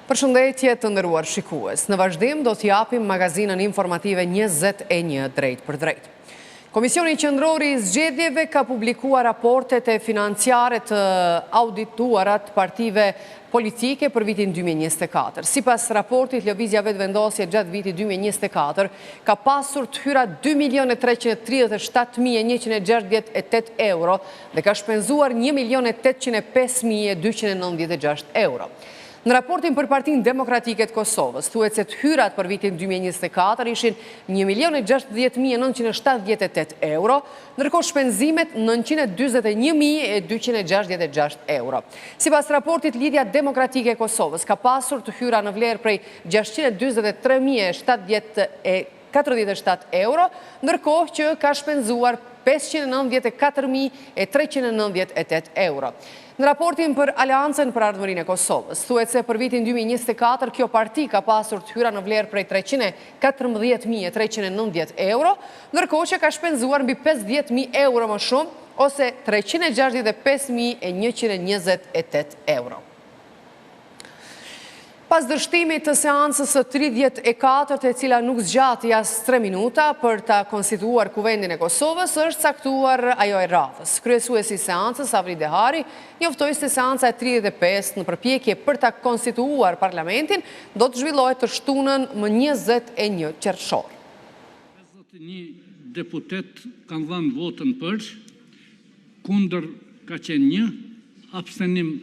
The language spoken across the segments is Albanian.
Përshëndetje të nderuar shikues. Në vazhdim do t'japim magazinën informative 21 drejt për drejt. Komisioni Qendror i Zgjedhjeve ka publikuar raportet e financiare të audituarat partive politike për vitin 2024. Sipas raportit, lëvizja vetëvendosje gjatë vitit 2024 ka pasur të hyra 2.337.168 euro dhe ka shpenzuar 1.805.296 euro. Në raportin për Partinë Demokratike të Kosovës, thuhet se të hyrat për vitin 2024 ishin 1.060.978 euro, ndërkohë shpenzimet 941.266 euro. Sipas raportit, Lidhja Demokratike e Kosovës ka pasur të hyra në vlerë prej 643.047 euro, ndërkohë që ka shpenzuar 594.398 euro. Në raportin për Aleancën për Ardhmërinë e Kosovës, thuhet se për vitin 2024 kjo parti ka pasur të hyra në vlerë prej 314.390 euro, ndërkohë që ka shpenzuar mbi 50.000 euro më shumë, ose 365.128 euro. Pas dështimit të seancës së 34, e cila nuk zgjati as 3 minuta për ta konstituar Kuvendin e Kosovës, është caktuar ajo e radhës. Kryesuesi i seancës, Avri Dehari, njoftoi se seanca e 35 në përpjekje për ta konstituar parlamentin do të zhvillohet të shtunën më 21 qershor. 51 deputet kanë dhënë votën për, kundër ka qenë 1, abstenim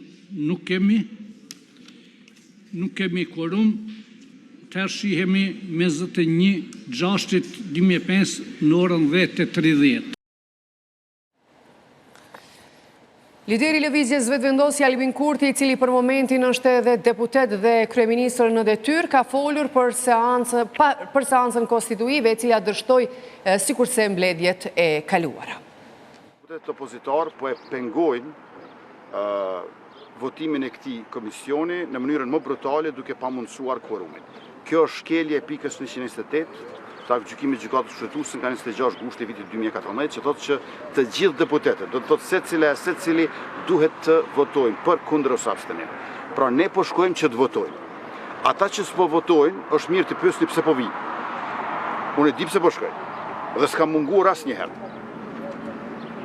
nuk kemi quorum, të shihemi me 21/6/2005 në orën 10:30. Lideri i lëvizjes vetëvendosje Albin Kurti, i cili për momentin është edhe deputet dhe kryeministër në detyrë, ka folur për seancën konstituive, e cila dështoi sikurse mbledhjet e kaluara. Deputetët opozitar po e pengojnë votimin e këtij komisioni në mënyrën më brutale duke pamundsuar quorumin. Kjo është shkelje e pikës 128 të gjykimit gjykatës kushtetuese nga 26 gushti vitit 2014, që thotë që të gjithë deputetët, do të thotë secili duhet të votojnë për, kundër ose abstenim. Pra ne po shkojmë që të votojnë. Ata që s'po votojnë, është mirë të pyesni pse po vijnë. Unë e di pse po shkojnë dhe s'kam munguar asnjëherë.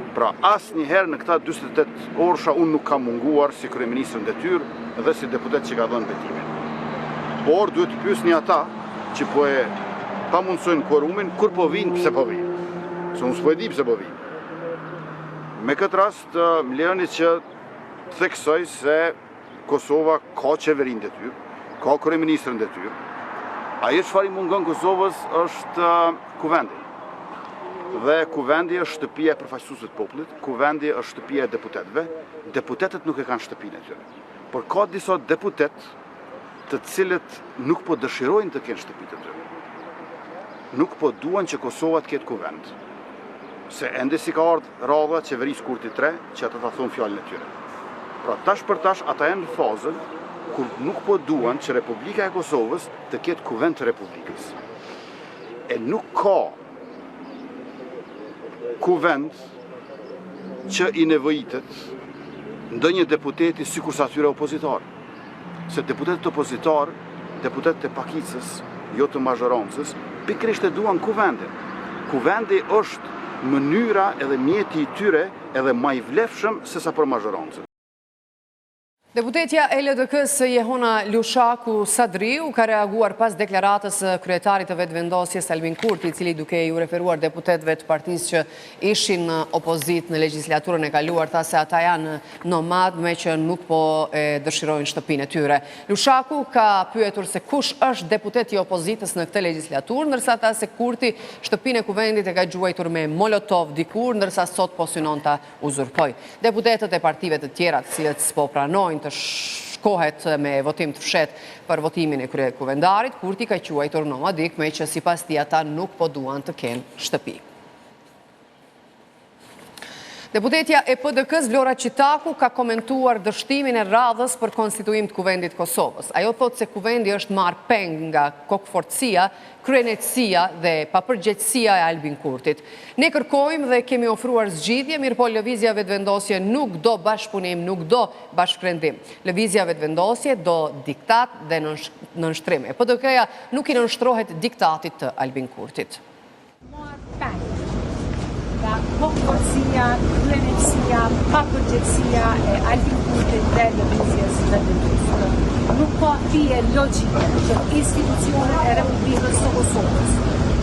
Pra, asnjëherë në këta 48 orësha unë nuk kam munguar si kryeministër në detyrë dhe si deputet që ka dhënë betimin. Por duhet të pyesni ata që po e pamundsojnë quorumin, kur po vinë, pse po vinë. Se unë s'po e di pse po vinë. Me këtë rast, më lejoni që të theksoj se Kosova ka qeverin në detyrë, ka kryeministër në detyrë. Ajo çfarë i mungon Kosovës është kuvendi. Dhe kuvendi është shtëpia e përfaqësuesve të popullit, kuvendi është shtëpia e deputetëve, deputetët nuk e kanë shtëpinë e tyre. Por ka disa deputet të cilët nuk po dëshirojnë të kenë shtëpitë e tyre. Nuk po duan që Kosova të ketë kuvend. Se ende si ka ardhur radha qeverisë Kurti 3 që ata ta thonë fjalën e tyre. Pra tash për tash ata janë në fazën kur nuk po duan që Republika e Kosovës të ketë kuvend të Republikës. E nuk ka kuvend që i nevojitet ndonjë deputeti sikur sa atyre opozitar. Se deputetët opozitar, deputetët e pakicës, jo të mazhorancës, pikërisht e duan kuvendin. Kuvendi është mënyra edhe mjeti i tyre edhe më i vlefshëm se sa për mazhorancën. Deputetja e LDK-s Jehona Lushaku Sadriu ka reaguar pas deklaratës kryetarit të vetëvendosjes Albin Kurti, i cili duke ju referuar deputetëve të partisë që ishin opozit në legjislaturën e kaluar, tha se ata janë nomad me që nuk po dëshirojnë shtëpinë e tyre. Lushaku ka pyetur se kush është deputeti i opozitës në këtë legjislaturë, ndërsa tha se Kurti shtëpinë e kuvendit e ka gjuajtur me molotov dikur, ndërsa sot po synon ta uzurpoj. Deputetët e partive të tjera, të cilët s'po pranojnë të shkohet me votim të fshet për votimin e kuvendarit, Kurti ka quajtur nomadik, me që sipas tij ata nuk po duan të kenë shtëpi. Deputetja e PDK-s Vlora Qitaku ka komentuar dështimin e radhës për konstituim të Kuvendit Kosovës. Ajo thot se Kuvendi është marrë peng nga kokëfortësia, kryenetësia dhe papërgjegjësia e Albin Kurtit. Ne kërkojmë dhe kemi ofruar zgjidhje, mirë po lëvizja vetëvendosje nuk do bashkëpunim, nuk do bashkëprendim. Lëvizja vetëvendosje do diktat dhe nënshtrim. PDK-ja nuk i nënshtrohet diktatit të Albin Kurtit. Nga kokëfortësia, kryenetësia, papërgjegjësia e Albin Kurtit dhe lëvizjes vetëvendosje. Nuk ka fije logjike që institucionet e Republikës së Kosovës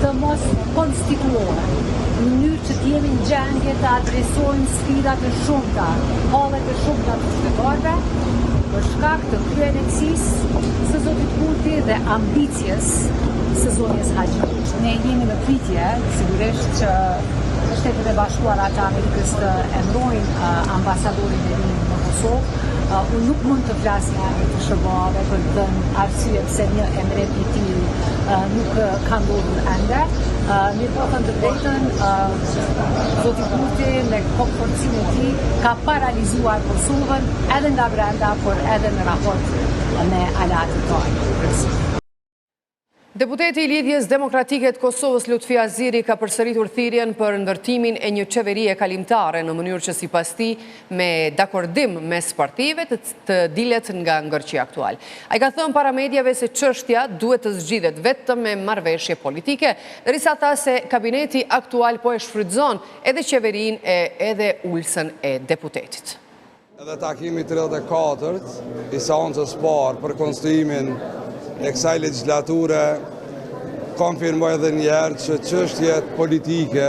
të mos konstituohen në mënyrë që të jemi në gjendje të adresojmë sfidat e shumta, hallet e shumta të qytetarëve, për shkak të kryenetësisë së zotit Kurti dhe ambicjes së zonjës Haxhi. Ne jemi në pritje, sigurisht që Shtetet e Bashkuara të Amerikës të emërojnë ambasadorin e ri në Kosovë. Unë nuk mund të flas në emër të SBA-ve për të dhënë arsye pse një emërim i tillë nuk ka ndodhur ende. Mirë po thënë të drejtën, zoti Kurti me kokëfortësinë e tij ka paralizuar Kosovën edhe nga brenda, por edhe në raport me aleatët tonë. Deputeti i Lidhjes Demokratike të Kosovës Lutfi Aziri ka përsëritur thirrjen për ndërtimin e një qeverie kalimtare në mënyrë që sipas tij me dakordim mes partive të dilet nga ngërçi aktual. Ai ka thënë para mediave se çështja duhet të zgjidhet vetëm me marrëveshje politike, ndërsa tha se kabineti aktual po e shfrytëzon edhe qeverinë e edhe ulsën e deputetit. Edhe takimi 34 i seancës parë për konstituimin e kësaj legjislature konfirmoj edhe njerë që çështjet politike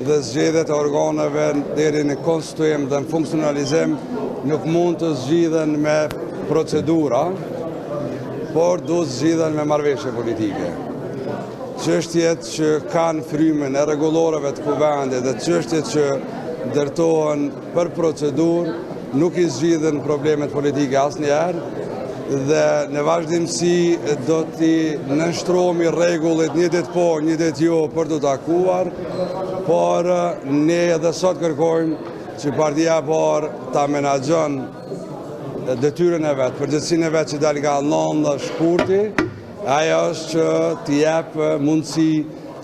dhe zgjedhjet e organeve deri në konstituim dhe në funksionalizim nuk mund të zgjidhen me procedura, por do të zgjidhen me marrëveshje politike. Çështjet që kanë frymën e rregullorëve të kuvendit dhe çështjet që ndërtohen për procedurë nuk i zgjidhen problemet politike asnjëherë, dhe në vazhdimsi do t'i nënshtrohemi rregullit një ditë po, një ditë jo për të takuar, por ne edhe sot kërkojmë që partia e parë ta menaxhon detyrën e vet, përgjegjësinë e vet që dal nga 9 shkurti, ajo është që t'i jap mundësi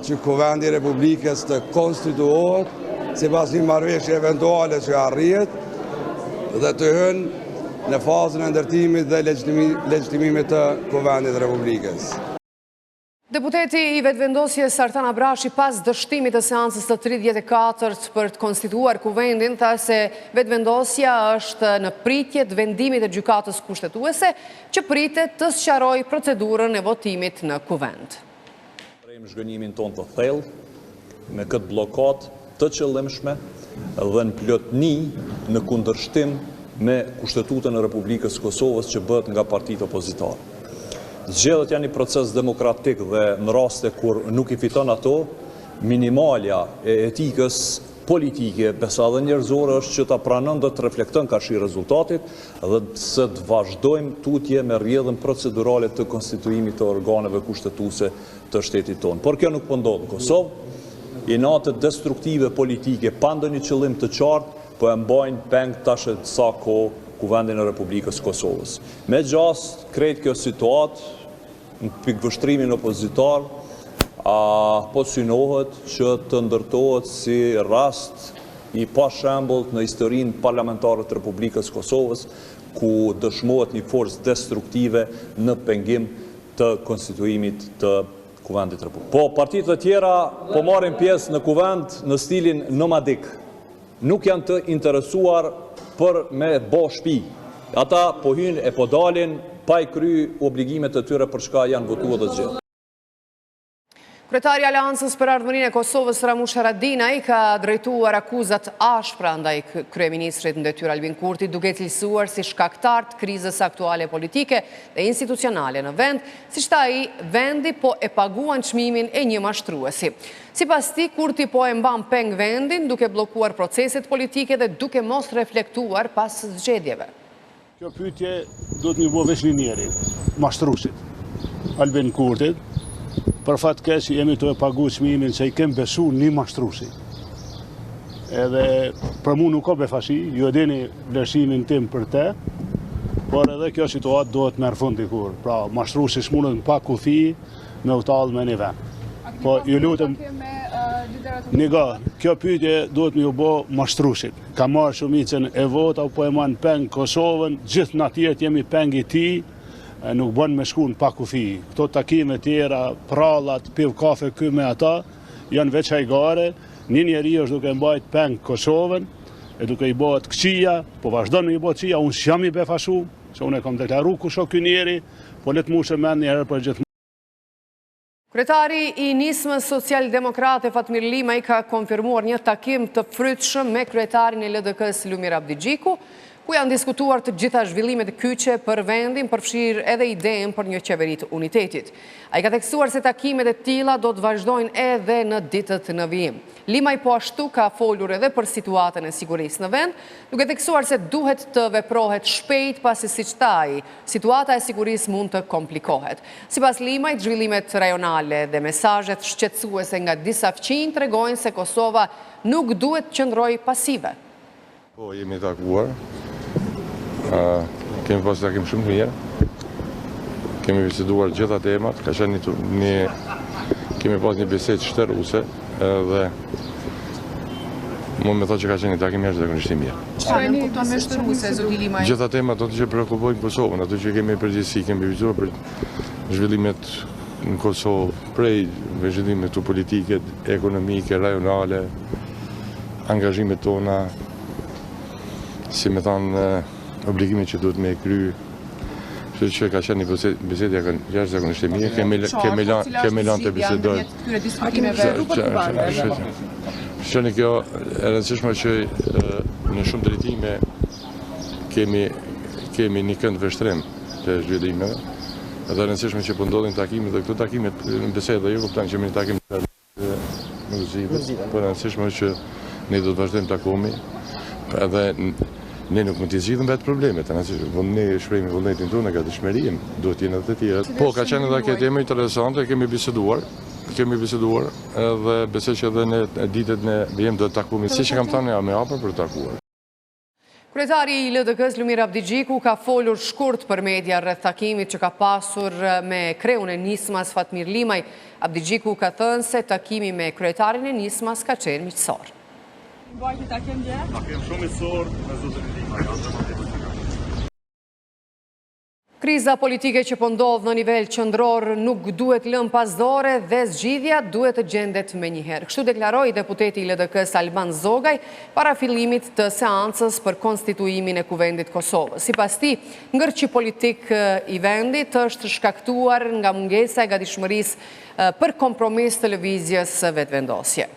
që Kuvendi i Republikës të konstituohet sipas një marrëveshje eventuale që arrihet dhe të hynë në fazën e ndërtimit dhe legjitimimit të Kuvendit të Republikës. Deputeti i vetëvendosjes Artan Abrashi pas dështimit të seancës të 34 për të konstituar Kuvendin tha se vetëvendosja është në pritje të vendimit të gjykatës kushtetuese që pritet të sqarojë procedurën e votimit në Kuvend. Prejmë zhgënjimin ton të thellë me këtë bllokat të qëllimshme dhe në plotni në kundërshtim me Kushtetutën e Republikës Kosovës që bëhet nga partitë opozitare. Zgjedhjet janë një proces demokratik dhe në raste kur nuk i fiton ato, minimalja e etikës politike, besa dhe njerëzore është që ta pranon dhe të reflekton karshi rezultatit dhe se të vazhdojmë tutje me rrjedhën procedurale të konstituimit të organeve kushtetuese të shtetit tonë. Por kjo nuk po ndodh në Kosovë, i natë destruktive politike pa ndonjë qëllim të qartë po e mbajnë peng tash e disa kohë Kuvendin e Republikës Kosovës. Me gjast, krejt kjo situatë në pikvështrimin opozitar, po synohet që të ndërtohet si rast i pa shembull në historinë parlamentare të Republikës Kosovës, ku dëshmohet një forcë destruktive në pengim të konstituimit të Kuvendit Republikës. Po partitë të tjera po marrin pjesë në Kuvend në stilin nomadik. Nuk janë të interesuar për me bo shtëpi. Ata po hynë e po dalin pa i kry obligimet e tyre për çka janë votuar dhe zgjedhur. Kryetari i Aleancës për Ardhmërinë e Kosovës Ramush Haradinaj ka drejtuar akuzat ashpra ndaj kryeministrit në detyrë Albin Kurti, duke cilësuar si shkaktar të krizës aktuale politike dhe institucionale në vend, siç tha ai, vendi po e paguan çmimin e një mashtruesi. Sipas tij, Kurti po e mban peng vendin duke bllokuar proceset politike dhe duke mos reflektuar pas zgjedhjeve. Kjo pyetje do të më bëj veç një njeri, mashtruesit, Albin Kurtit. Për fat keq jemi të e pagu çmimin se i kem besu një mashtruesi. edhe për mu nuk ka befashi, ju e dini vlerësimin tim për te, por edhe kjo situatë duhet merr fund dikur. Pra, mashtruesish mundën pa kufi me u tallë me një vend. Po ju lutem, kjo pyetje duhet me ju bë mashtruesit. Ka marrë shumicën e vota, po e man peng Kosovën, gjithë na tjerë jemi peng i tij, nuk bën me shkuën pa kufi. Këto takime tjera, prallat, piv kafe ky me ata, janë veç hajgare. Një njeri është duke mbajt peng Kosovën, e duke i bëhet këqia, po vazhdon me i bëhet këqia, unë s'jam i befashu, se unë e kam deklaru kush o ky njeri, po let mu shëmen një herë për gjithë. Kryetari i nismës social-demokrate Fatmir Limaj ka konfirmuar një takim të frytshëm me kryetarin e LDK-s Lumir Abdigjiku, ku janë diskutuar të gjitha zhvillimet kyçe për vendin, përfshirë edhe idenë për një qeveri të unitetit. Ai ka theksuar se takimet e tilla do të vazhdojnë edhe në ditët në vijim. Limaj po ashtu ka folur edhe për situatën e sigurisë në vend, duke theksuar se duhet të veprohet shpejt pasi siç thaj, situata e sigurisë mund të komplikohet. Sipas Limajt, zhvillimet rajonale dhe mesazhet shqetësuese nga disa fqinj tregojnë se Kosova nuk duhet të qëndrojë pasive. Po, jemi takuar. Kemi pas takim shumë të mirë. Kemi biseduar gjitha temat, ka qenë kemi pas një bisedë shtërruese dhe mund me thotë që ka qenë një takim jashtëzakonisht i mirë. Çfarë nuk kupton me shtërruese, zoti Limaj? Gjitha temat do të që preokupojnë Kosovën, ato që kemi përgjithësi, kemi biseduar për zhvillimet në Kosovë, prej zhvillimet të politike, ekonomike, rajonale, angazhimet tona, si me thanë, obligimit që duhet me kry, që ka qenë një bisedja jashtëzakonisht e mirë, kemi lanë të bisedojnë. A kemi vërru për të parë? Shënë kjo e rëndësishme që në shumë drejtime kemi një kënd vështrim të zhvillimeve, edhe rëndësishme që pëndodhin takimet dhe këto takimet në bisedë dhe ju kuptan që kemi një takim të muzive, për rëndësishme që ne do të vazhdojmë takomi, edhe ne nuk mund t'i zgjidhëm vetë problemet, ne shprehimi vullnetin tonë nga dëshmëria, duhet jenë edhe të tjerë. Po, ka qenë edhe këtë temë interesante, kemi biseduar edhe besoj që edhe në ditët në vijim do të takumi, si që kam thënë ja me hapur për të takuar. Kryetari i LDK-s Lumir Abdigjiku ka folur shkurt për media rreth takimit që ka pasur me kreun e nismas Fatmir Limaj. Abdigjiku ka thënë se takimi me kryetarin e nismas ka qenë miqësor. Takim shumë miqësor me zotin Limaj. Kriza politike që po ndodh në nivel qendror nuk duhet lënë pas dore dhe zgjidhja duhet të gjendet menjëherë. Kështu deklaroi deputeti i LDK-s Alban Zogaj para fillimit të seancës për konstituimin e Kuvendit Kosovës. Sipas tij, ngërçi politik i vendit është shkaktuar nga mungesa e gatishmërisë për kompromis të lëvizjes vetëvendosje.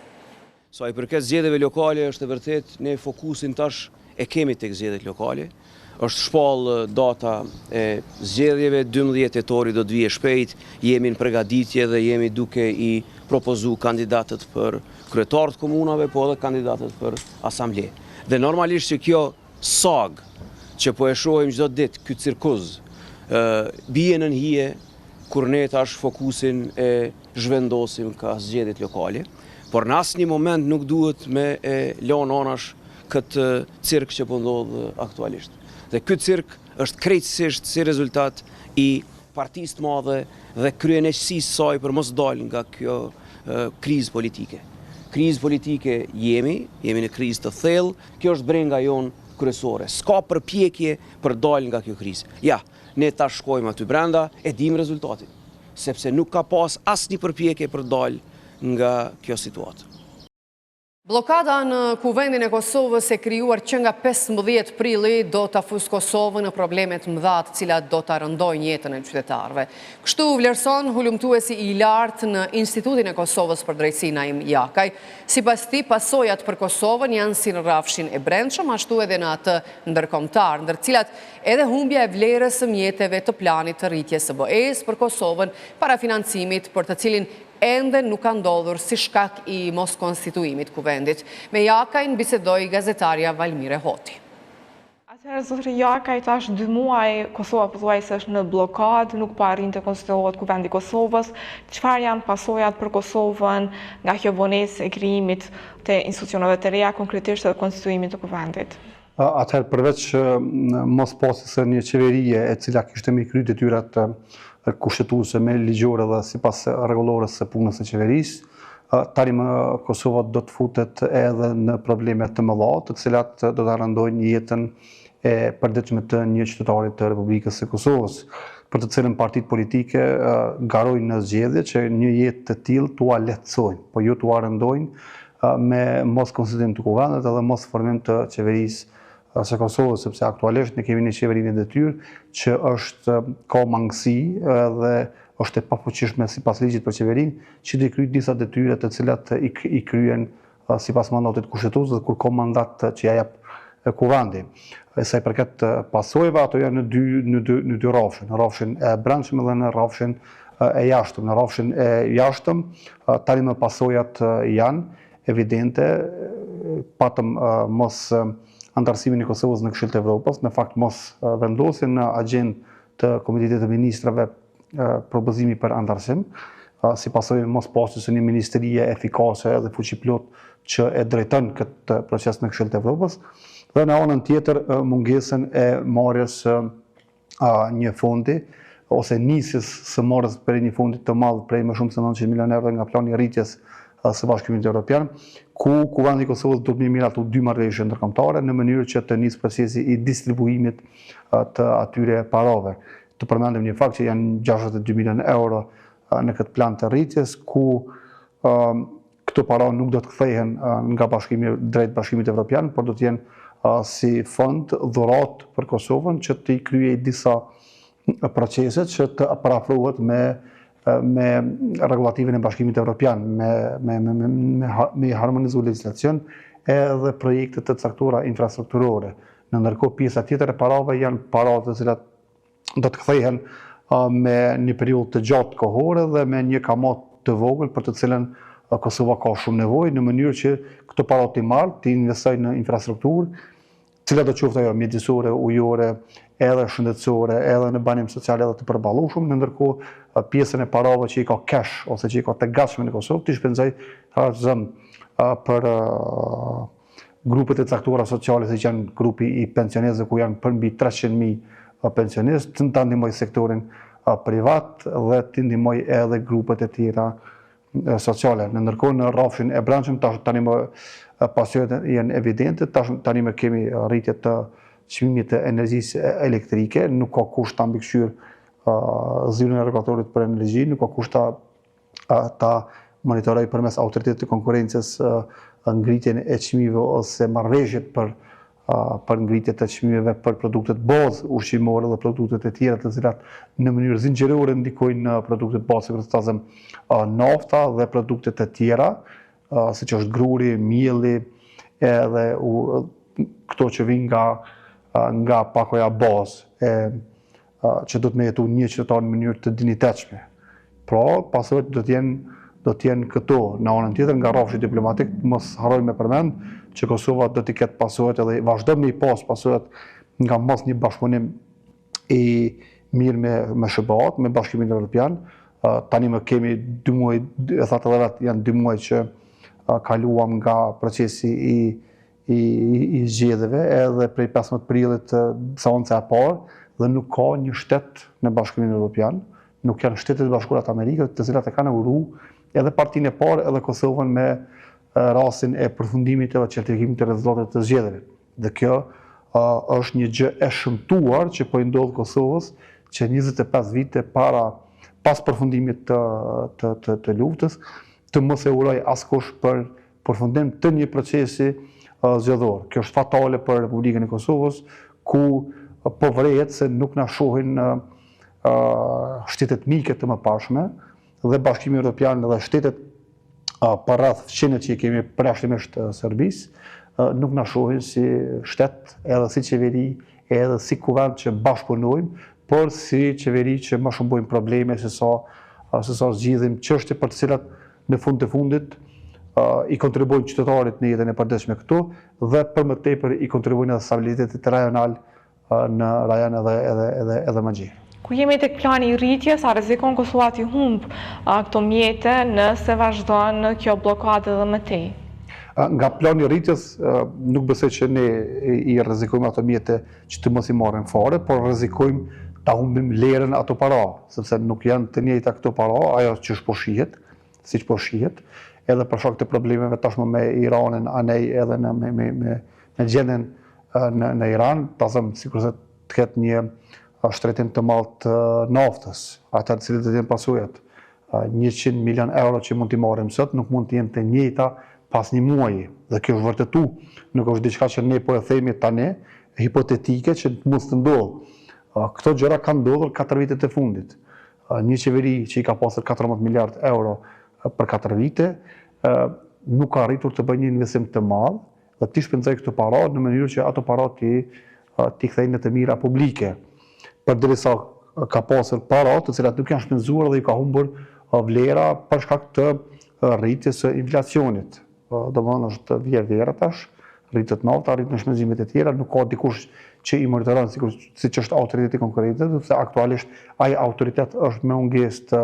Sa i përket zgjedhjeve lokale, është e vërtet ne fokusin tash e kemi tek zgjedhjet lokale. Është shpallë data e zgjedhjeve, 12 tetori do të vijë shpejt, jemi në përgatitje dhe jemi duke i propozu kandidatët për kryetarët komunave, po edhe kandidatët për asamble. Dhe normalisht që kjo sag që po e shohim çdo ditë, ky cirkuz, bie në hije kur ne tash fokusin e zhvendosim ka zgjedhjet lokale, por në asnjë moment nuk duhet me lënë anash këtë cirk që po ndodh aktualisht. Dhe këtë cirk është krejtësisht si rezultat i partisë të madhe dhe kryenësisë saj për mos dalë nga kjo krizë politike. Krizë politike jemi në krizë të thellë, kjo është brenga jonë kryesore. S'ka përpjekje për dalë nga kjo krizë. Ja, ne tash shkojmë aty brenda, e dim rezultatin, sepse nuk ka pas asnjë përpjekje për dalë nga kjo situatë. Blokada në Kuvendin e Kosovës e krijuar që nga 15 prilli do të afus Kosovën në problemet mëdha të cilat do të rëndojnë jetën e qytetarëve. Kështu vlerëson hulumtuesi i lartë në Institutin e Kosovës për drejtësi Naim Jakaj. Sipas tij, pasojat për Kosovën janë si në rrafshin e brendshëm, ashtu edhe në atë ndërkombëtar, ndër cilat edhe humbja e vlerës së mjeteve të planit të rritjes së BE-s për Kosovën para financimit për të cilin ende nuk ka ndodhur si shkak i mos konstituimit Kuvendit. Me Jakajn bisedoi gazetaria Valmire Hoti. Atëherë, zotëri Jaka, i tash 2 muaj, Kosova pothuajse është në blokadë, nuk po arrin të konstituohet Kuvendi i Kosovës. Çfarë janë pasojat për Kosovën nga kjo vonesë e krijimit të institucioneve të reja, konkretisht edhe konstituimit të kuvendit? Atëherë, përveç mos pasjes së një qeverie e cila kishte me kry detyrat kushtetuese me ligjore dhe sipas rregullores së punës së qeverisë, tani më Kosova do të futet edhe në probleme të mëdha, të cilat do ta rëndojnë jetën e përditshme të një qytetarit të Republikës së Kosovës, për të cilën partitë politike garojnë në zgjedhje që një jetë të tillë t'ua lehtësojnë, po jo t'ua rëndojnë me mos konstituim të kuvendit edhe mos formim të qeverisë së Kosovës, sepse aktualisht ne kemi një qeverinë e detyrë që ka mangësi dhe është e pafuqishme sipas ligjit për qeverinë, që të kryejë disa detyra të cilat i kryen sipas mandatit kushtetues dhe kur ka mandat që ja jep kuvendi. Sa i përket pasojave, ato janë në dy rrafshin, në rrafshin e brendshëm dhe në rrafshin e jashtëm. Në rrafshin e jashtëm, tani më pasojat janë evidente, patëm mos antarësimin e Kosovës në Këshillin e Evropës, në fakt mos vendosjen në agjendë të Komitetit të Ministrave propozimi për antarësim, si pasojë mos pasjes së një ministrie efikase dhe fuqiplot që e drejton këtë proces në Këshillin e Evropës, dhe në anën tjetër mungesën e marrjes një fondi ose nisjes së marrjes për një fondi të madh prej më shumë se 900 milionë euro nga plani i rritjes së Bashkimit Evropian, ku Kuvendi i Kosovës do të miratu 2 marrëveshje ndërkombëtare në mënyrë që të nisë procesi i distribuimit të atyre parave. Të përmendim një fakt që janë 62 milionë euro në këtë plan të rritjes, ku këto para nuk do të kthehen nga drejt Bashkimit Evropian, por do të jenë si fond dhurat për Kosovën që të i kryej disa procese që të parafrohet me regulativin e Bashkimit Evropian, me harmonizu legislacion edhe projekte të caktuara infrastrukturore. Në ndërkohë pjesa tjetër e parave janë para të cilat do të kthehen me një periudhë të gjatë kohore dhe me një kamat të vogël për të cilën Kosova ka shumë nevojë, në mënyrë që këto para të marrë, të investojnë në infrastrukturë, cilat do qoftë ajo mjedisore, ujore, edhe shëndetësore, edhe në banim social edhe të përballueshëm, në ndërkohë pjesën e parave që i ka cash ose që i ka të gatshme në Kosovë, të shpenzoj për grupet e caktuara sociale, si që janë grupi i pensionistë, ku janë përmbi 300.000 pensionistë, të ndihmoj sektorin privat dhe të ndihmoj edhe grupet e tjera sociale. Në ndërkohë në rrafshin e brendshëm tani më pasojat janë evidente, tani më kemi rritje të çmimit të energjisë elektrike, nuk ka kusht ta mbikëqyr zyrën e regulatorit për energji, nuk ka kusht ta monitoroj përmes autoritetit të konkurrencës ngritjen e çmimeve ose marrëveshjet për ngritje të çmimeve për produktet bazë ushqimore dhe produktet e tjera të cilat në mënyrë zinxhirore ndikojnë në produktet bazë, për të thënë nafta dhe produktet e tjera, siç është gruri, mielli, edhe këto që vijnë nga pakoja bazë që do të me jetu një qytetar në mënyrë të dinjitetshme. Pra, pasojat do të jenë këto. Në anën tjetër, nga rrafshi diplomatik, mos harrojmë me përmend që Kosova do të ketë pasojat edhe vazhdo me i pas pasojat nga mos një bashkëpunim i mirë me SBA-t, me Bashkimin Evropian. Tani më kemi 2 muaj, e thatë edhe vetë, janë 2 muaj që kaluam nga procesi i zgjedhjeve edhe prej 15 prillit seanca e parë dhe nuk ka një shtet në Bashkimin Evropian, nuk janë Shtetet e Bashkuara të Amerikës, të cilat e kanë uru edhe partinë e parë edhe Kosovën me rastin e përfundimit edhe certifikimit të rezultateve të zgjedhjeve. Dhe kjo është një gjë e shëmtuar që po i ndodh Kosovës, që 25 vite pas përfundimit të luftës, të mos e uroj askush për përfundim të një procesi zgjedhor. Kjo është fatale për Republikën e Kosovës, ku po vërehet se nuk na shohin shtetet mike të mëparshme dhe Bashkimi Evropian dhe shtetet përreth fqinjet që i kemi përjashtimisht Serbisë, nuk na shohin si shtet, edhe si qeveri, edhe si kuvend që bashkëpunojmë, por si qeveri që më shumë bojmë probleme se sa zgjidhim çështje për të cilat në fund të fundit i kontribuojnë qytetarit në jetën e përditshme këtu dhe për më tepër i kontribuojnë edhe stabilitetit rajonal në rajon edhe më gjerë. Ku jemi tek plani i rritjes, a rrezikon Kosova të humb këto mjete nëse vazhdon kjo blokadë edhe më tej? Nga plani i rritjes nuk besoj që ne i rrezikojmë ato mjete që të mos i marrin fare, por rrezikojmë ta humbim lerën ato para, sepse nuk janë të njëjta këto para, ajo që po shihet, siç po shihet, edhe për shkak të problemeve tashmë me Iranin, anej edhe me gjendjen në Iran, pasëm sikurse të ketë një shtretim të madh të naftës, ata të cilët do të jenë pasojat. 100 milion euro që mund t'i marrim sot nuk mund të jenë të njëjta pas një muaji. Dhe kjo është vërtetu, nuk është diçka që ne po e themi tani, hipotetike që mund të ndodhë. Këto gjëra kanë ndodhur 4 vitet e fundit. Një qeveri që i ka pasur 14 miliard euro për 4 vite, nuk ka arritur të bëjë një investim të madh dhe t'i shpenzoj këto para në mënyrë që ato para t'i kthejnë në të mira publike. Përderisa ka pasur para të cilat nuk janë shpenzuar dhe i ka humbur vlera për shkak të rritjes së inflacionit. Domethënë është vije vera tash, rritet nafta, rritën shpenzimet e tjera, nuk ka dikush që i monitoron siç është autoriteti i konkurrencës, sepse aktualisht ai autoritet është me mungesë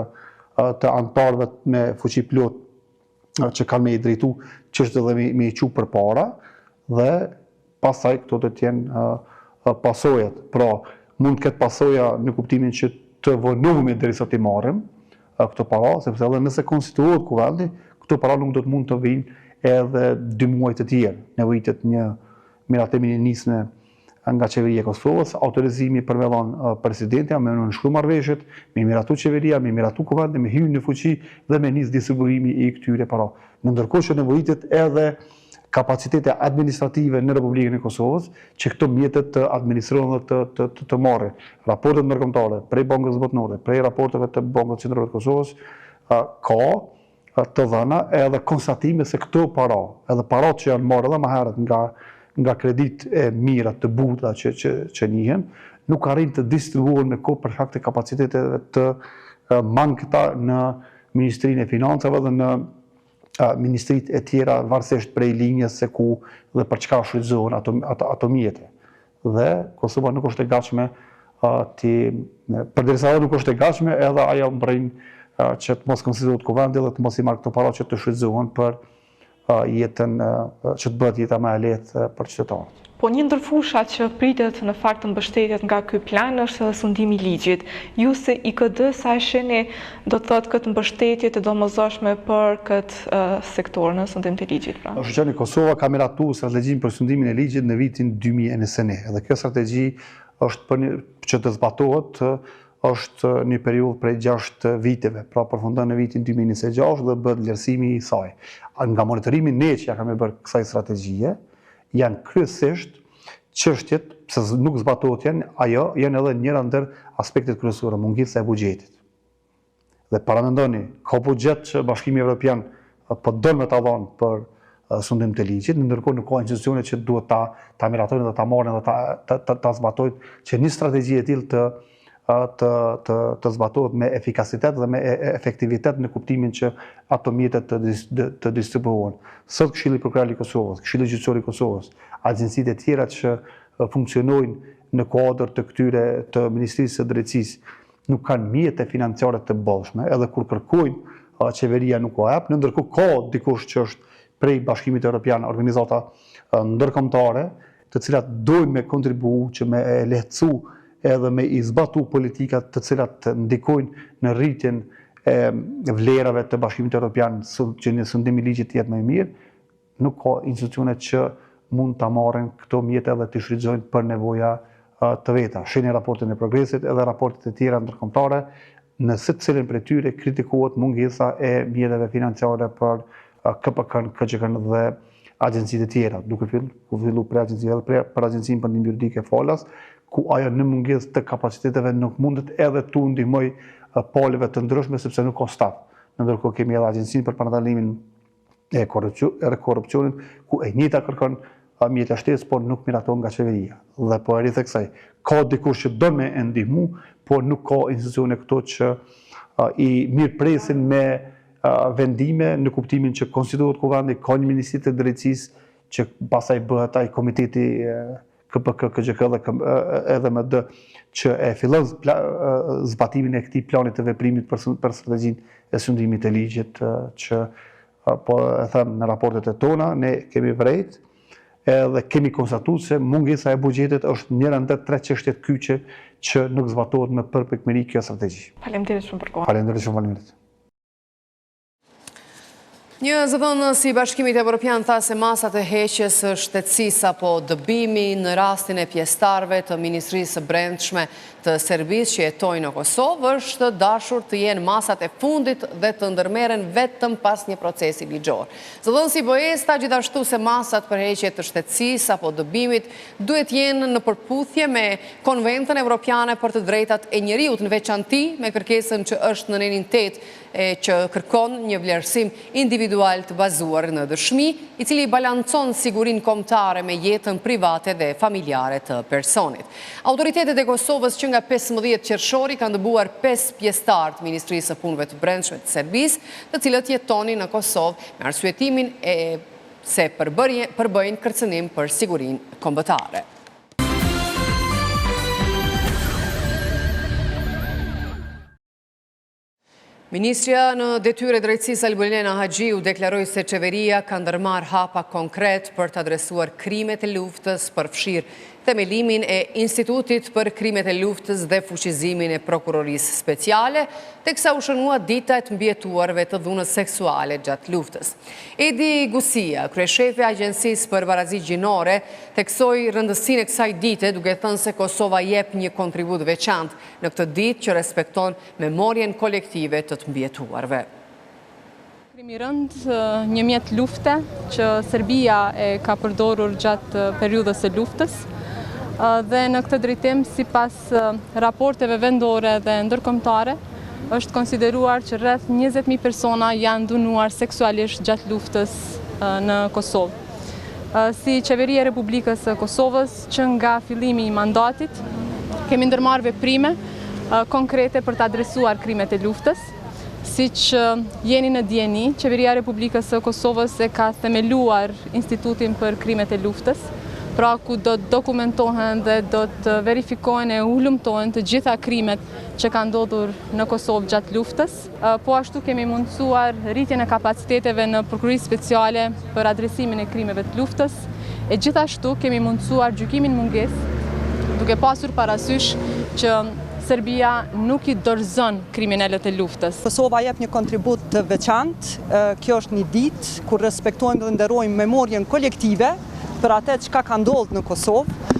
të anëtarëve me fuqi plot që kanë me i drejtu çështë dhe me i çu përpara dhe pastaj këto do të jenë pasojat. Pra, mund të ketë pasoja në kuptimin që të vonohemi derisa t'i marrim këto para, sepse edhe nëse konstituohet kuvendi, këto para nuk do të mund të vinë edhe 2 muaj të tjerë. Nevojitet një miratimi një nisme nga qeveria e Kosovës, autorizimi për me dhënë presidenti, me nënshkruar marrëveshjet, me miratu qeveria, me miratu kuvendi, me hyrje në fuqi dhe me nis distribuimi i këtyre para. Në ndërkohë që nevojitet edhe kapacitete administrative në Republikën e Kosovës, që këto mjetet të administrohen dhe të marrin. Raportet ndërkombëtare, prej Bankës Botërore, prej raporteve të Bankës Qendrore të Kosovës, ka të dhëna edhe konstatime se këto para, edhe parat që janë marrë edhe më herët nga kredit e mira të buta që njihen, nuk arrin të distribuohen me kohë për shkak të kapaciteteve të mangëta në Ministrinë e Financave dhe në ministrit e tjera varësisht prej linjës se ku dhe për çka shfrytëzohen ato mjete. Dhe Kosova nuk është e gatshme përderisa nuk është e gatshme, edhe ajo mbërrin që të mos konsiderohet kuvendi dhe të mos i marrë këto para që të shfrytëzohen për jetën që të bëhet jeta më e lehtë për qytetarët. Po një ndër fushat që pritet në fakt të mbështetet nga ky plan është edhe sundimi i ligjit. Ju si IKD sa e shihni do të thotë këtë mbështetje të domosdoshme për këtë sektor në sundim të ligjit, pra? Shoqëria Kosova ka miratuar strategjinë për sundimin e ligjit në vitin 2021. Dhe kjo strategji është që të zbatohet është një periudhë prej 6 viteve, pra përfundon në vitin 2026 dhe bëhet vlerësimi i saj. Nga monitorimi ne që ja kemi bërë kësaj strategjie, janë kryesisht çështjet, pse nuk zbatohet janë edhe njëra ndër aspektet kryesore, mungesa e buxhetit. Dhe paramendoni, ka buxhet që Bashkimi Evropian po don me ta dhënë për sundim të ligjit, ndërkohë nuk ka institucione që duhet ta miratojnë dhe ta marrin dhe ta zbatojnë që një strategji e tillë të zbatohet me efikasitet dhe me efektivitet në kuptimin që ato mjetet të distribuohen. Sot Këshilli Prokuror i Kosovës, Këshilli Gjyqësor i Kosovës, agjencitë e tjera që funksionojnë në kuadër të këtyre të Ministrisë së Drejtësisë nuk kanë mjete financiare të bollshme, edhe kur kërkojnë qeveria nuk u jep, ndërkohë ka dikush që është prej Bashkimit Evropian, organizata ndërkombëtare, të cilat dojnë me kontribu që me lehtësu edhe me i zbatu politikat të cilat ndikojnë në rritjen e vlerave të Bashkimit Evropian që një sundim i ligjit të jetë më i mirë, nuk ka institucione që mund ta marrin këto mjete dhe të shfrytëzojnë për nevoja të veta. Shihni raportin e progresit edhe raportet e tjera ndërkombëtare, në secilin prej tyre kritikohet mungesa e mjeteve financiare për KPK-n, KXK-n dhe agjencitë e tjera, duke fillu për agjencinë për Agjencinë për Ndihmën Juridike Falas, ku ajo në mungesë të kapaciteteve nuk mundet edhe tu ndihmoj palëve të ndryshme sepse nuk ka staf. Ndërkohë kemi edhe Agjencinë për Parandalimin e Korrupsionit, ku e njëjta kërkon mjete shtesë, por nuk miratohen nga qeveria. Dhe po e ritheksoj, ka dikush që do me e ndihmu, por nuk ka institucione këto që i mirëpresin me vendime në kuptimin që konstituohet kuvendi, ka një Ministri të Drejtësisë që pastaj bëhet ai komiteti KPK edhe me dë që e fillon zbatimin e këtij planit të veprimit për strategjinë e shëndrimit të ligjit që po e them në raportet e tona ne kemi vrejt edhe kemi konstatuar se mungesa e buxhetit është njëra ndër 3 çështjet kyçe që nuk zbatohet me përpikmëri kjo strategji. Faleminderit shumë për kohën. Faleminderit shumë, faleminderit. Një zëdhënës i Bashkimit Evropian tha se masat e heqjes së shtetësisë apo dëbimi në rastin e pjesëtarëve të Ministrisë së Brendshme të Serbisë që jetojnë në Kosovë është dashur të jenë masat e fundit dhe të ndërmeren vetëm pas një procesi ligjor. Zëdhënësi BE-s tha gjithashtu se masat për heqje të shtetësisë apo dëbimit duhet jenë në përputhje me Konventën Evropiane për të drejtat e njeriut, në veçanti me kërkesën që është në nenitet që kërkon një vlerësim individual të bazuar në dëshmi, i cili balancon sigurinë kombëtare me jetën private dhe familjare të personit. Autoritetet e Kosovës që nga 15 qershori kanë dëbuar 5 pjesëtar të Ministrisë së Punëve të Brendshme të Serbisë, të cilët jetonin në Kosovë me arsyetimin se përbëjnë kërcënim për sigurinë kombëtare. Ministrja në detyre drejtësisë Albolena Haxhiu deklaroi se qeveria ka ndërmarrë hapa konkret për të adresuar krimet e luftës, përfshirë themelimin e Institutit për krimet e luftës dhe fuqizimin e prokurorisë speciale, teksa u shënua dita e të mbjetuarve të dhunës seksuale gjatë luftës. Edi Gusia, kryeshefi i Agjencisë për Barazi Gjinore, theksoi rëndësinë e kësaj dite, duke thënë se Kosova jep një kontribut veçantë në këtë ditë që respekton memorien kolektive të të mbjetuarve. Krimi rënd një mjet lufte që Serbia e ka përdorur gjatë periudhës së luftës dhe në këtë drejtim sipas raporteve vendore dhe ndërkombëtare është konsideruar që rreth 20.000 persona janë dënuar seksualisht gjatë luftës në Kosovë. Si qeveria e Republikës së Kosovës që nga fillimi i mandatit kemi ndërmarrë veprime konkrete për të adresuar krimet e luftës. Siç jeni në dieni, qeveria e Republikës së Kosovës e ka themeluar Institutin për krimet e luftës, pra ku do të dokumentohen dhe do të verifikohen e ulëmtohen të gjitha krimet që kanë ndodhur në Kosovë gjatë luftës. Po ashtu kemi mundësuar rritjen e kapaciteteve në prokurisë speciale për adresimin e krimeve të luftës, e gjithashtu kemi mundësuar gjykimin mungesë, duke pasur parasysh që Serbia nuk i dorëzon kriminalët e luftës. Kosova jep një kontribut të veçantë. Kjo është një ditë kur respektojmë dhe nderojmë memorien kolektive për atë çka ka ndodhur në Kosovë.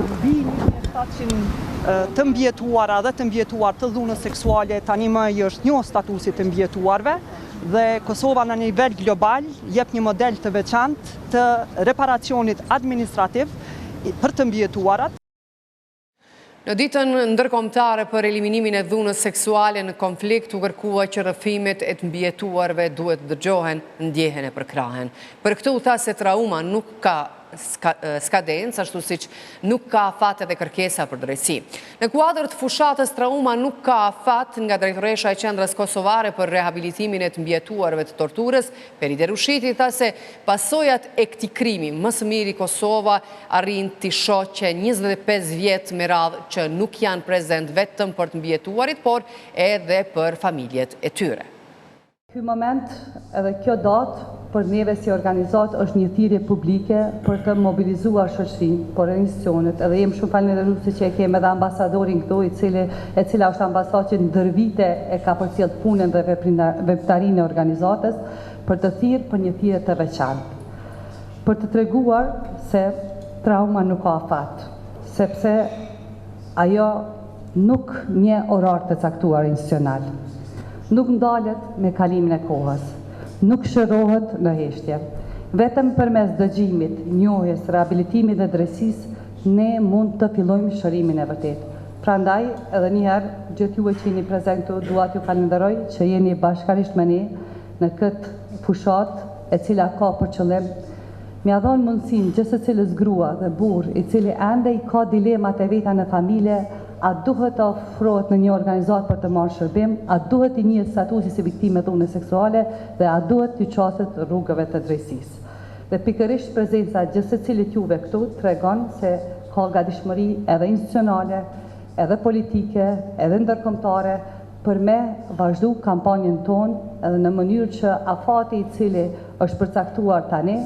Mbi 1.700 të mbjetuara dhe të mbjetuar të dhunës seksuale tani më është një statusi të mbjetuarve dhe Kosova në nivel global jep një model të veçantë të reparacionit administrativ për të mbjetuarat. Në ditën ndërkombëtare për eliminimin e dhunës seksuale në konflikt u kërkua që rrëfimet e të mbjetuarve duhet dëgjohen ndjehen e përkrahen. Për këtë u tha se trauma nuk ka skadencë, ashtu siç nuk ka afat edhe kërkesa për drejtësi. Në kuadër të fushatës trauma nuk ka afat nga drejtoresha e Qendrës Kosovare për rehabilitimin e të mbjetuarve të torturës, Peri Derushiti tha se pasojat e këtij krimi më së miri Kosova arrin të shoqë 25 vjet me radhë që nuk janë prezent vetëm për të mbjetuarit, por edhe për familjet e tyre. Ky moment edhe kjo datë për neve si organizat është një thirrje publike për të mobilizuar shoqërinë, por edhe institucionet, edhe jem shumë falënderuese që e kemi edhe ambasadorin këtu, e cila është ambasadë që ndër vite e ka përcjell punën dhe veprimtarinë e organizatës për të thirrë për një thirrje të veçantë. Për të treguar se trauma nuk ka afat, sepse ajo nuk një orar të caktuar institucional. Nuk ndalet me kalimin e kohës, nuk shërohet në heshtje. Vetëm përmes dëgjimit, njohjes, rehabilitimit dhe drejtësisë, ne mund të fillojmë shërimin e vërtet. Prandaj, edhe njëherë, gjithë juve që jeni prezentu, dua t'ju falenderoj që jeni bashkarisht me ne në këtë fushat e cila ka për qëllim. Mja dhonë mundësinë gjithë secilës grua dhe burr i cili ende i ka dilemat e veta në familje, a duhet të ofrohet në një organizat për të marrë shërbim, a duhet i njihet statusi si viktime dhune seksuale dhe a duhet të qaset rrugëve të drejtësisë. Dhe pikërisht prezenca gjithë secilit juve këtu tregon se ka gatishmëri edhe institucionale, edhe politike, edhe ndërkombëtare për me vazhdu kampanjën tonë edhe në mënyrë që afati i cili është përcaktuar tani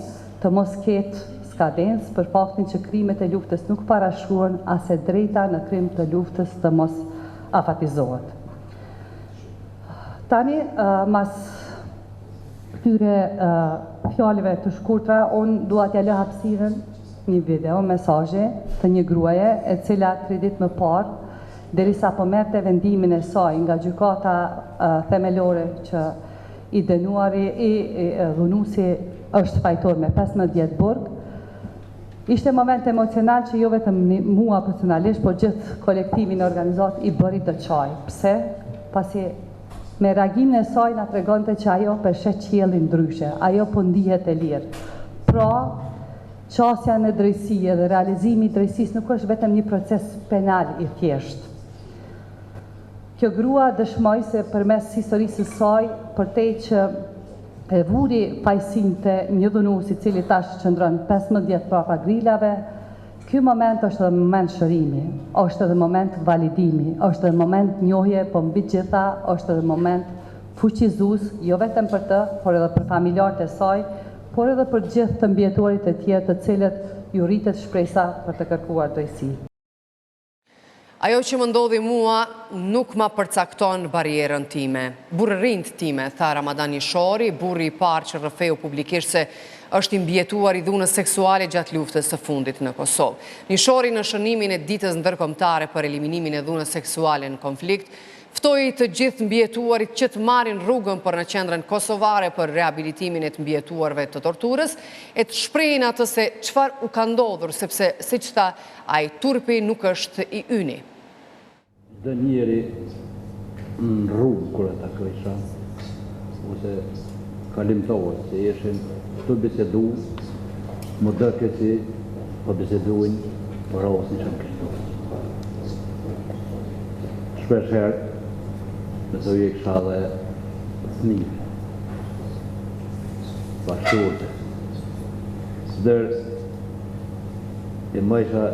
të mos ketë skadencë për faktin që krimet e luftës nuk parashkruan as e drejta në krim të luftës të mos afatizohet. Tani, mas këtyre fjalëve të shkurtra, unë dua t'ja lë hapësirën një video, mesazhe të një gruaje e cila 3 ditë më parë, derisa po merrte vendimin e saj nga gjykata themelore që i dënuari i dhunuesi është fajtor me 15 vjet burg. Ishte moment emocional që jo vetëm mua personalisht, por gjithë kolektivin organizat i bëri të qaj. Pse? Pasi me reagimin e saj na tregonte që ajo përshet qiellin ndryshe, ajo po ndihet e lirë. Pra, qasja në drejtësi dhe realizimi i drejtësisë nuk është vetëm një proces penal i thjeshtë. Kjo grua dëshmoj se përmes historisë së saj, përtej që e vuri pajësin të një dhunues i cili tash qëndron 15 vjet prapa grillave, ky moment është edhe moment shërimi, është edhe moment validimi, është edhe moment njohje, po mbi gjitha është edhe moment fuqizues, jo vetëm për të, por edhe për familjarët e saj, por edhe për gjithë të mbijetuarit e tjerë të cilët ju rritet shpresa për të kërkuar drejtësi. Ajo që më ndodhi mua nuk ma përcakton barierën time. Burrind time, tha Ramadan Nishori, burri i parë që rrëfeu publikisht se është i mbjetuar i dhunës seksuale gjatë luftës së fundit në Kosovë. Nishori në shënimin e ditës ndërkombëtare për eliminimin e dhunës seksuale në konflikt, ftoi të gjithë mbjetuarit që të marrin rrugën për në qendrën kosovare për rehabilitimin e të mbjetuarve të torturës, e të shprehin atë se çfarë u ka ndodhur, sepse siç tha, ai turpi nuk është i yni. Çdo njeri në rrugë kur ata kërkojnë, ose kalimtarë që ishin të bisedu, më dëke si po biseduin për rasin që në kështu. Shpesh herë, nëse uje kësha dhe thnive, bashkërte. Dërë, e mëjsha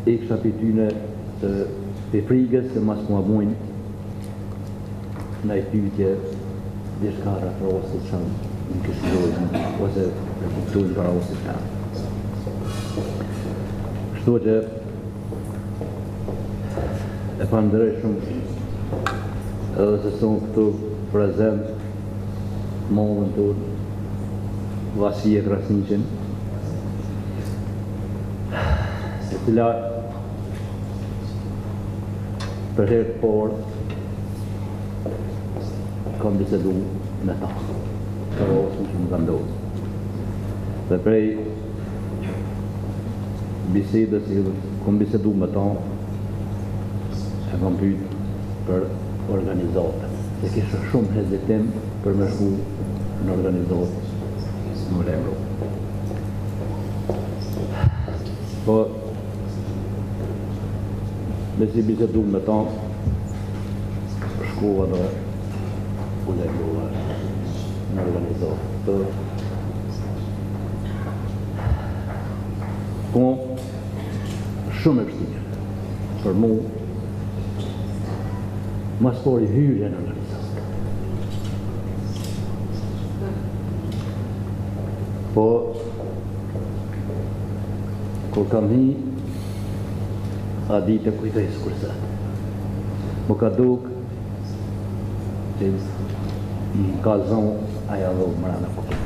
e kësha për tyne të frigës se mas mua mujnë në i pytje dhe shkara për osit që në kështërojnë, ose në kuptojnë për osit që. Kështu që e pa ndërëj shumë edhe se sonë këtu prezent mëllën të Vasilje Krasniqin, se cila për herë të parë kam bisedu me ta, për osën që më ka ndodhë. Dhe prej bisedës që kam bisedu me ta, e kam pyet për organizatën. Se kisha shumë hezitim për me shku në organizatë në Lemro. Po, me si bisedu me ta, shkova dhe u Lemrova në organizatë. Po, shumë e vështirë për mu, mas pari hyrje në organizatë. Po, kur kam hi, a ditë e kujtojës kurse. Më ka duk, që më ka zonë aja dhe mëra në kujtojë.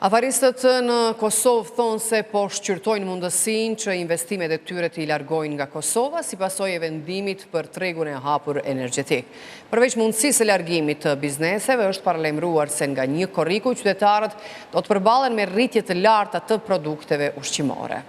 Avaristët në Kosovë thonë se po shqyrtojnë mundësin që investimet e tyre të i largojnë nga Kosova si pasojë e vendimit për tregun e hapur energjetik. Përveç mundësisë e largimit të bizneseve, është paralajmëruar se nga një korriku qytetarët do të përballen me rritje të larta të produkteve ushqimore.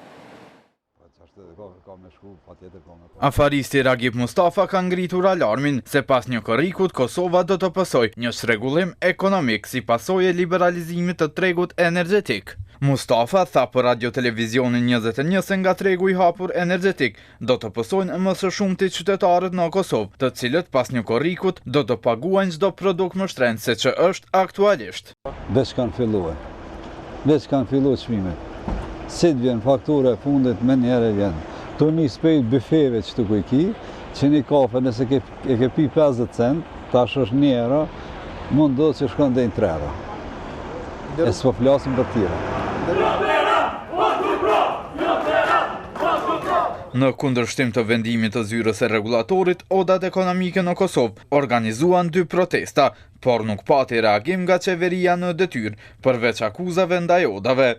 Afaristi Ragip Mustafa ka ngritur alarmin se pas një korrikut Kosova do të pasojë një çrregullim ekonomik si pasojë e liberalizimit të tregut energjetik. Mustafa tha për radio televizionin 21 se nga tregu i hapur energjetik do të pasojnë më së shumti qytetarët në Kosovë, të cilët pas një korrikut do të paguajnë çdo produkt më shtrenjtë se që është aktualisht. Veç kanë filluar çmimet. Si të vjen faktura e fundit me njerë vjen. Të një spejt bifeve që të kujki, që një kafe nëse e ke pi 50 cent, tash është 1 euro, mund do që shkon dhe në 3 euro. E s'po flasim për tjera. Në kundërshtim të vendimit të zyrës e regulatorit, odat ekonomike në Kosovë organizuan 2 protesta, por nuk pati reagim nga qeveria në detyrë, përveç akuzave ndaj odave.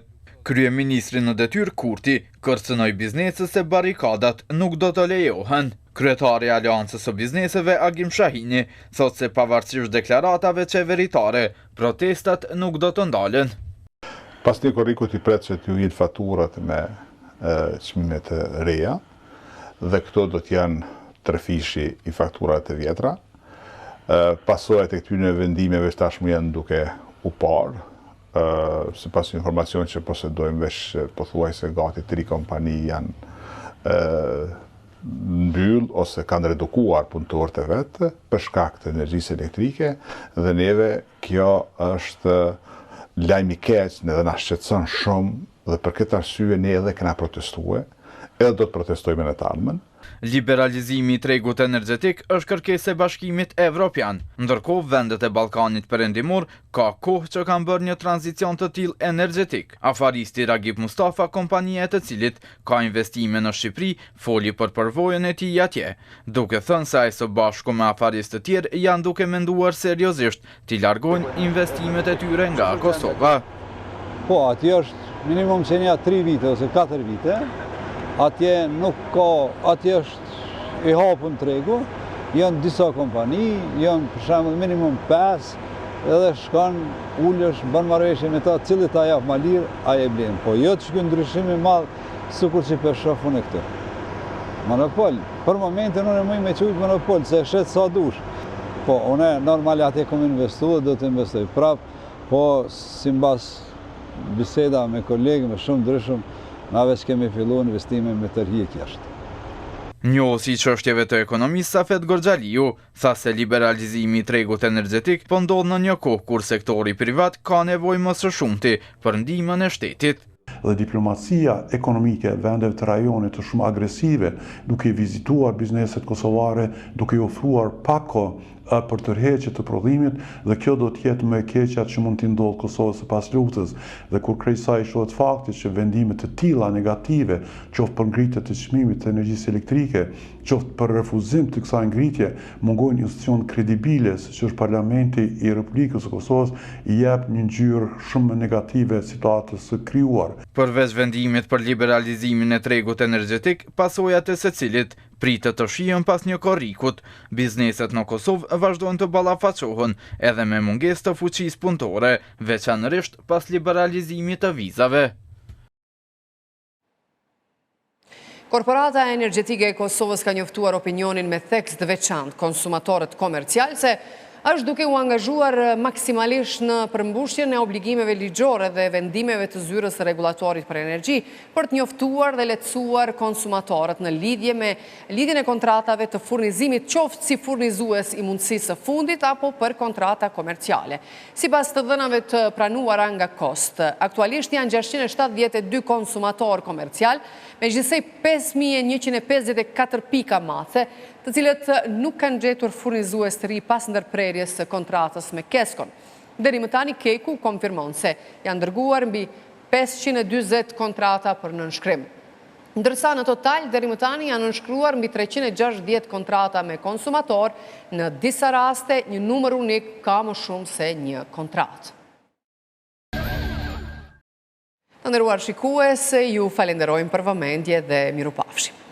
Kryeministri në detyrë Kurti kërcënoi biznesës se barikadat nuk do të lejohen. Kryetari i Aleancës së Bizneseve Agim Shahini thot se pavarësisht deklaratave qeveritare, protestat nuk do të ndalen. Pas një korrikut i pret që t'ju jetë faturat me çmimet e reja, dhe këto do t'janë trefishi i fakturat e vjetra. Pasojat e këtyre vendimeve tashmë janë duke u parë, se pas informacion që posedojmë vesh pothuajse gati 3 kompani janë mbyll ose kanë redukuar punëtorët e vetë për shkak të energjisë elektrike dhe neve kjo është lajm i keq dhe na shqetëson shumë dhe për këtë arsye ne edhe kena protestuar, edhe do të protestojmë në të ardhmen. Liberalizimi i tregut energjetik është kërkesë e Bashkimit Evropian, ndërkohë vendet e Ballkanit Perëndimor ka kohë që kanë bërë një tranzicion të tillë energjetik. Afaristi Ragip Mustafa, kompania e të cilit ka investime në Shqipëri, foli për përvojën e tij atje, duke thënë se ai së bashku me afaristë të tjerë janë duke menduar seriozisht të largojnë investimet e tyre nga Kosova. Po, atje është minimum që nja 3 vite ose 4 vite, atje nuk ka, atje është i hapun tregu, janë disa kompani, janë për shembull minimum 5, edhe shkon ulesh, bën marrëveshje me ta, cili ta jap më lirë, ai e blen. Po jo të shkojë ndryshimi i madh, sikur që për shofun e këtë. Monopol, për momentin unë më me çujt monopol, se shet sa dush. Po unë normal atje kam investuar, do të investoj prap, po simbas biseda me kolegë me shumë ndryshëm, na veç kemi filluar investime me tërhiqje jashtë. Njohësi i çështjeve të ekonomisë Safet Gorxhaliu tha se liberalizimi i tregut energjetik po ndodh në një kohë kur sektori privat ka nevojë më së shumti për ndihmën e shtetit. Dhe diplomacia ekonomike vendeve të rajonit të shumë agresive, duke vizituar bizneset kosovare, duke ofruar pako për tërheqje të prodhimit, dhe kjo do të jetë më e keqja që mund t'i ndodhë Kosovës së pas luftës. Dhe kur krejsaj shohet fakti që vendimet të tilla negative, qoftë për ngritje të çmimit të energjisë elektrike, qoftë për refuzim të kësaj ngritje, mungojnë institucion kredibile, siç është Parlamenti i Republikës së Kosovës, i jep një ngjyrë shumë negative situatës së krijuar. Përveç vendimit për liberalizimin e tregut energjetik, pasojat e secilit pritet të shihen pas një korrikut. Bizneset në Kosovë vazhdojnë të ballafaqohen edhe me mungesë të fuqisë punëtore, veçanërisht pas liberalizimit të vizave. Korporata energjetike e Kosovës ka njoftuar opinionin me theks të veçantë konsumatorët komercial se është duke u angazhuar maksimalisht në përmbushjen e obligimeve ligjore dhe vendimeve të zyrës së regulatorit për energji për të njoftuar dhe lehtësuar konsumatorët në lidhje me lidhjen e kontratave të furnizimit, qoftë si furnizues i mundësisë së fundit apo për kontrata komerciale. Sipas të dhënave të pranuara nga Kost, aktualisht janë 672 konsumatorë komercial, megjithëse 5154 pika mathe, të cilët nuk kanë gjetur furnizues të ri pas ndërprerjes së kontratës me Keskon. Deri më tani Keku konfirmon se janë dërguar mbi 520 kontrata për nënshkrim. Ndërsa në total, deri më tani janë nënshkruar mbi 360 kontrata me konsumator, në disa raste një numër unik ka më shumë se një kontratë. Të nderuar shikues, ju falenderojmë për vëmendje dhe mirupafshim.